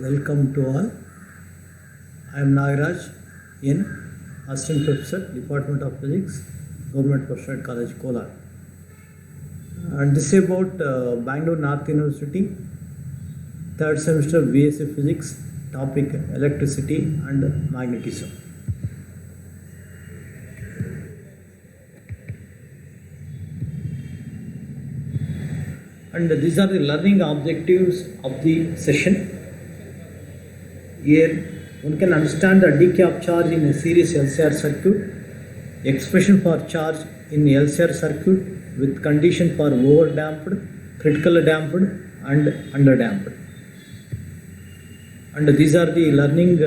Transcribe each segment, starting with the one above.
Welcome to all. I am Nagaraj N, Assistant Professor, Department of Physics, Government Postgraduate College, Kolar. And this is about Bangalore North University, third semester BSc Physics, topic electricity and magnetism. And these are the learning objectives of the session. Here one can understand the decay of charge in a series LCR circuit, expression for charge in LCR circuit with condition for overdamped, critically damped and underdamped. And these are the learning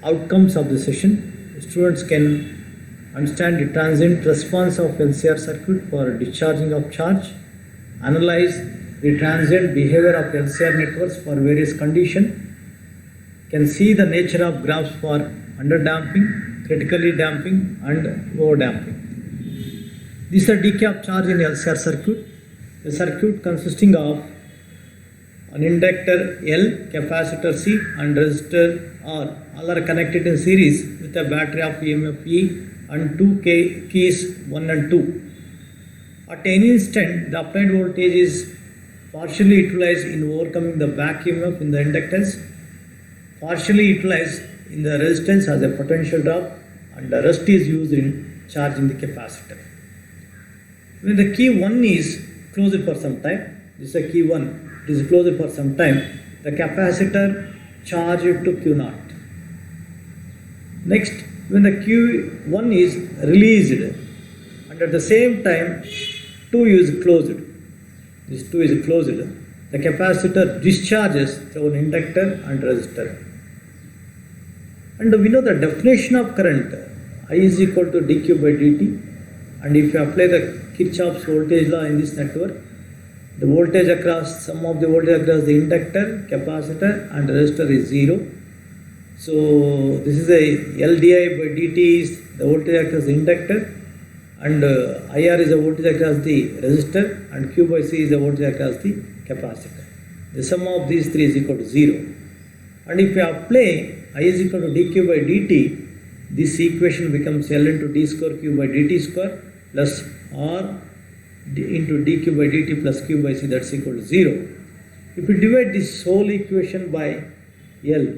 outcomes of the session. Students can understand the transient response of LCR circuit for discharging of charge, analyze the transient behavior of LCR networks for various conditions, can see the nature of graphs for underdamping, critically damping and overdamping. This is the decay of charge in LCR circuit. The circuit consisting of an inductor L, capacitor C and resistor R, all are connected in series with a battery of EMF E and two keys 1 and 2. At any instant, the applied voltage is partially utilized in overcoming the back EMF in the inductance, partially utilized in the resistance as a potential drop, and the rest is used in charging the capacitor. When the key 1 is closed for some time, this is a key 1, it is closed for some time, the capacitor charged to Q0. Next, when the Q1 is released and at the same time 2 is closed, this 2 is closed, the capacitor discharges through an inductor and resistor. And we know the definition of current, I is equal to dq by dt, and if you apply the Kirchhoff's voltage law in this network, the voltage across, sum of the voltage across the inductor, capacitor and resistor is 0. So this is a L di by dt is the voltage across the inductor, and IR is the voltage across the resistor, and Q by C is the voltage across the capacitor. The sum of these three is equal to 0. And if you apply I is equal to dq by dt, this equation becomes L into d square q by dt square plus R into dq by dt plus q by c, that's equal to 0. If you divide this whole equation by L,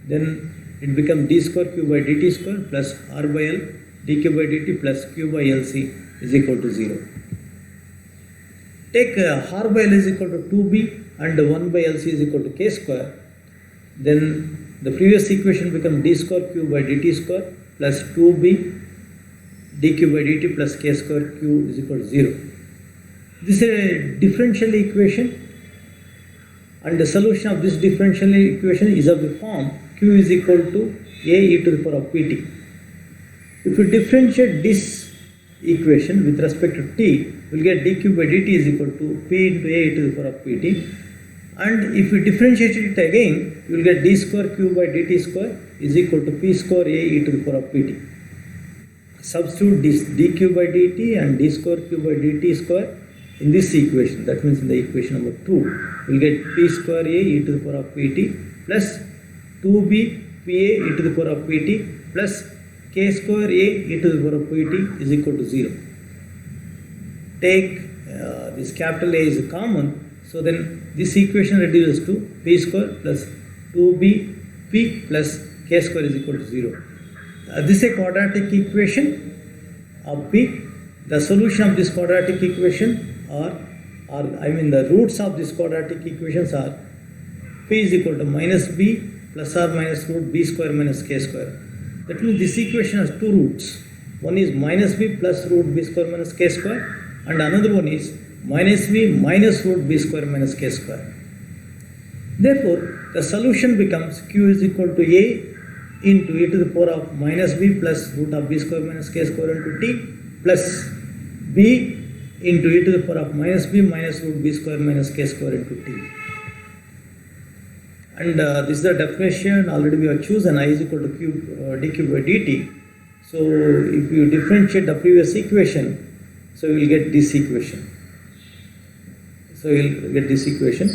then it becomes d square q by dt square plus R by L dq by dt plus q by LC is equal to 0. Take R by L is equal to 2b and 1 by LC is equal to k square, then the previous equation becomes d square q by dt square plus 2b dq by dt plus k square q is equal to 0. This is a differential equation, and the solution of this differential equation is of the form q is equal to a e to the power of pt. If you differentiate this equation with respect to t, we will get dq by dt is equal to p into a e to the power of pt. And if we differentiate it again, you will get d square q by dt square is equal to p square a e to the power of pt. Substitute this dq by dt and d square q by dt square in this equation, that means in the equation number 2, we will get p square a e to the power of pt plus 2b pa e to the power of pt plus k square a e to the power of pt is equal to 0. Take this capital A is common, so then this equation reduces to p square plus 2b p plus k square is equal to 0. This is a quadratic equation of p. The solution of this quadratic equation the roots of this quadratic equations are p is equal to minus b plus or minus root b square minus k square. That means this equation has two roots. One is minus b plus root b square minus k square, and another one is minus b minus root b square minus k square. Therefore, the solution becomes q is equal to a into e to the power of minus b plus root of b square minus k square into t plus b into e to the power of minus b minus root b square minus k square into t. And this is the definition already we have chosen, I is equal to dq by dt. So if you differentiate the previous equation, so you will get this equation. So you will get this equation.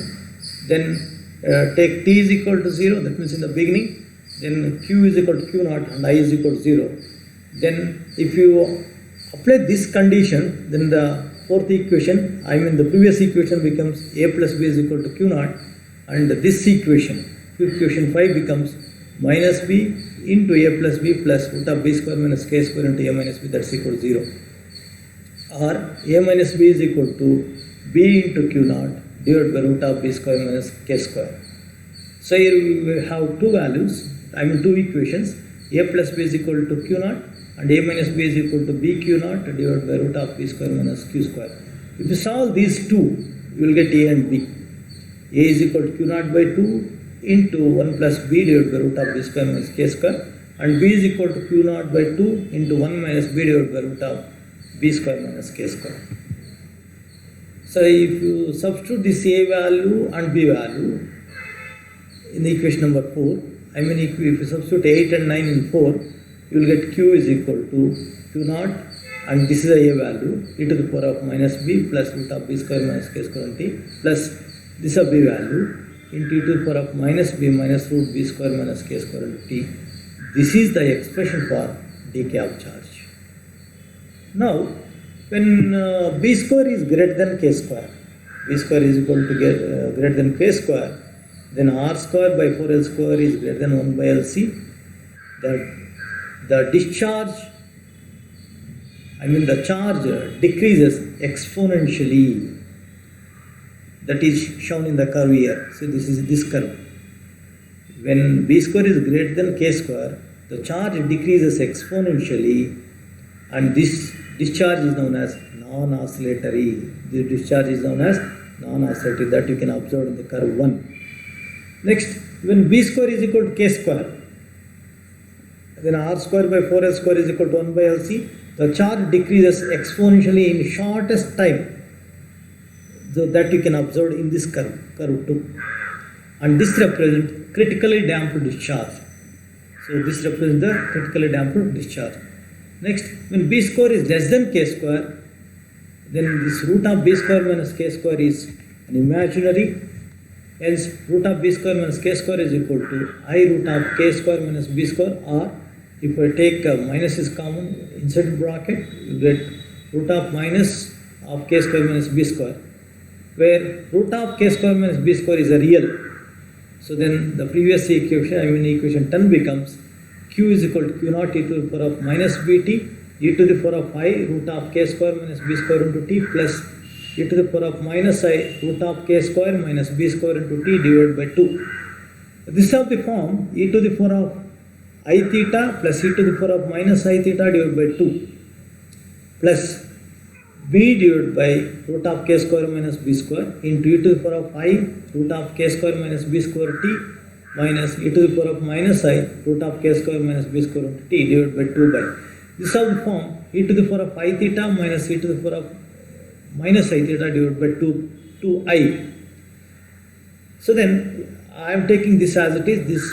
Then take t is equal to 0, that means in the beginning, then q is equal to q naught and I is equal to 0. Then if you apply this condition, then the fourth equation, the previous equation becomes a plus b is equal to q naught, and this equation 5 becomes minus b into a plus b plus root of b square minus k square into a minus b, that's equal to 0. Or a minus b is equal to b into q naught divided by root of b square minus k square. So here we have two values, two equations, a plus b is equal to q naught and a minus b is equal to b q naught divided by root of b square minus q square. If you solve these two, you will get a and b. A is equal to q naught by 2 into 1 plus b divided by root of b square minus k square, and b is equal to q naught by 2 into 1 minus b divided by root of b square minus k square. So if you substitute this a value and b value in the equation number 4, if you substitute 8 and 9 in 4, you will get q is equal to q naught, and this is a value, e to the power of minus b plus root of b square minus k square and t, plus this is a b value into e to the power of minus b minus root b square minus k square and t. This is the expression for decay of charge. Now, when b square is greater than k square, b square is equal to greater than k square, then r square by 4l square is greater than 1 by lc. The discharge, the charge decreases exponentially. That is shown in the curve here. So this is this curve. When b square is greater than k square, the charge decreases exponentially, and this discharge is known as non-oscillatory. The discharge is known as non-oscillatory, that you can observe in the curve 1. Next, when b square is equal to k square, then r square by 4l square is equal to 1 by lc. The charge decreases exponentially in shortest time. So that you can observe in this curve 2. And this represents critically damped discharge. So this represents the critically damped discharge. Next, when b square is less than k square, then this root of b square minus k square is an imaginary. Hence, root of b square minus k square is equal to I root of k square minus b square, or if I take minus is common inside the bracket, you get root of minus of k square minus b square, where root of k square minus b square is a real. So then the previous equation, equation 10 becomes q is equal to q naught e to the power of minus bt e to the power of I root of k square minus b square into t plus e to the power of minus I root of k square minus b square into t divided by 2. This is of the form e to the power of I theta plus e to the power of minus I theta divided by 2 plus b divided by root of k square minus b square into e to the power of I root of k square minus b square t minus e to the power of minus I root of k square minus b square into t divided by 2 by. This is of the form e to the power of I theta minus e to the power of minus I theta divided by 2i. So then I am taking this as it is, this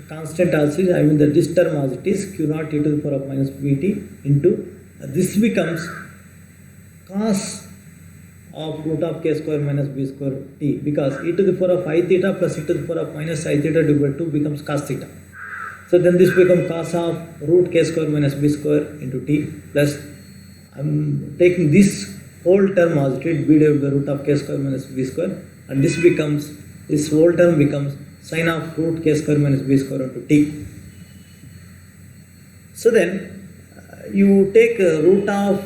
constant as it is, this term as it is, q naught e to the power of minus bt into, this becomes cos of root of k square minus b square t, because e to the power of I theta plus e to the power of minus I theta divided by 2 becomes cos theta. So then this becomes cos of root k square minus b square into t plus, I am taking this whole term as it is, b divided by root of k square minus b square, and this whole term becomes sin of root k square minus b square into t. So then you take root of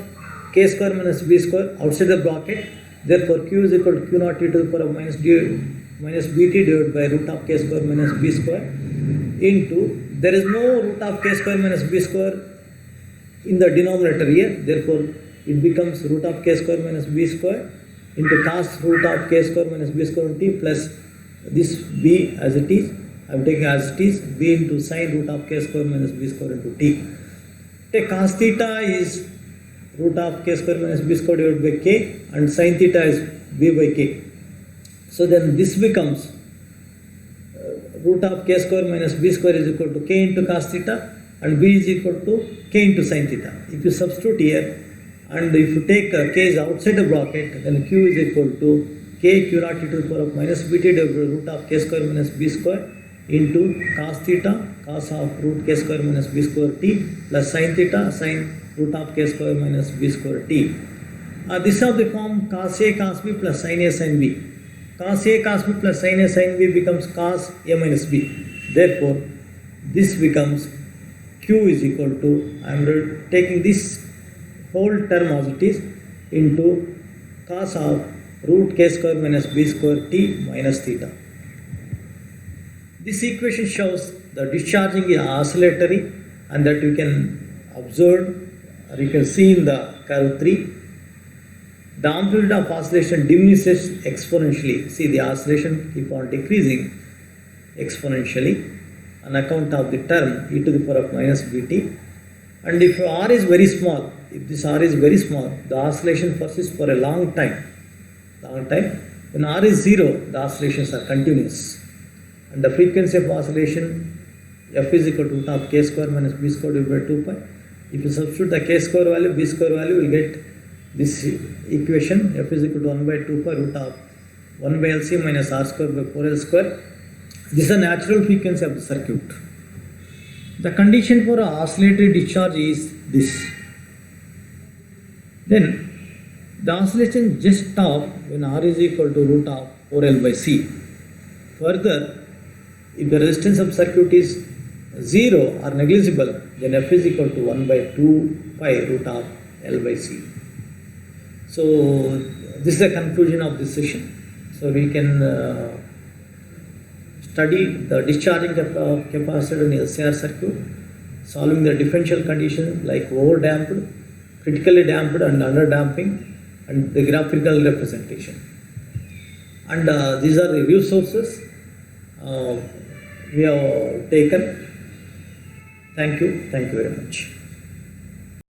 k square minus b square outside the bracket, therefore q is equal to q naught e to the power of minus bt divided by root of k square minus b square into, there is no root of k square minus b square in the denominator here, therefore it becomes root of k square minus b square into cos root of k square minus b square into t plus this b as it is, I am taking as it is, b into sin root of k square minus b square into t. Take cos theta is root of k square minus b square divided by k, and sin theta is b by k. So then this becomes root of k square minus b square is equal to k into cos theta, and b is equal to k into sin theta. If you substitute here, and if you take k is outside the bracket, then q is equal to k q naught e to the power of minus bt divided by root of k square minus b square into cos theta cos of root k square minus b square t plus sin theta sin root of k square minus b square t. This is of the form cos a cos b plus sin a sin b. Cos a cos b plus sin a sin b becomes cos a minus b. Therefore, this becomes q is equal to, I am taking this whole term as it is into cos of root k square minus b square t minus theta. This equation shows the discharging is oscillatory and that you can observe or you can see in the curve 3. The amplitude of oscillation diminishes exponentially. See, the oscillation keep on decreasing exponentially on account of the term e to the power of minus bt. And if r is very small, if this r is very small, the oscillation persists for a long time. When r is 0, the oscillations are continuous. And the frequency of oscillation f is equal to root of k square minus b square divided by 2 pi. If you substitute the k square value, b square value, you will get this equation f is equal to 1 by 2 pi root of 1 by LC minus r square by 4l square. This is the natural frequency of the circuit. The condition for an oscillatory discharge is this. Then the oscillation just stop when r is equal to root of 4l by c. Further, if the resistance of circuit is 0 or negligible, then f is equal to 1 by 2 pi root of l by c. So this is the conclusion of this session. So we can study the discharging capacitor in LCR circuit, solving the differential condition like over-damped, critically damped and under-damping, and the graphical representation. And these are the resources we have taken. Thank you very much.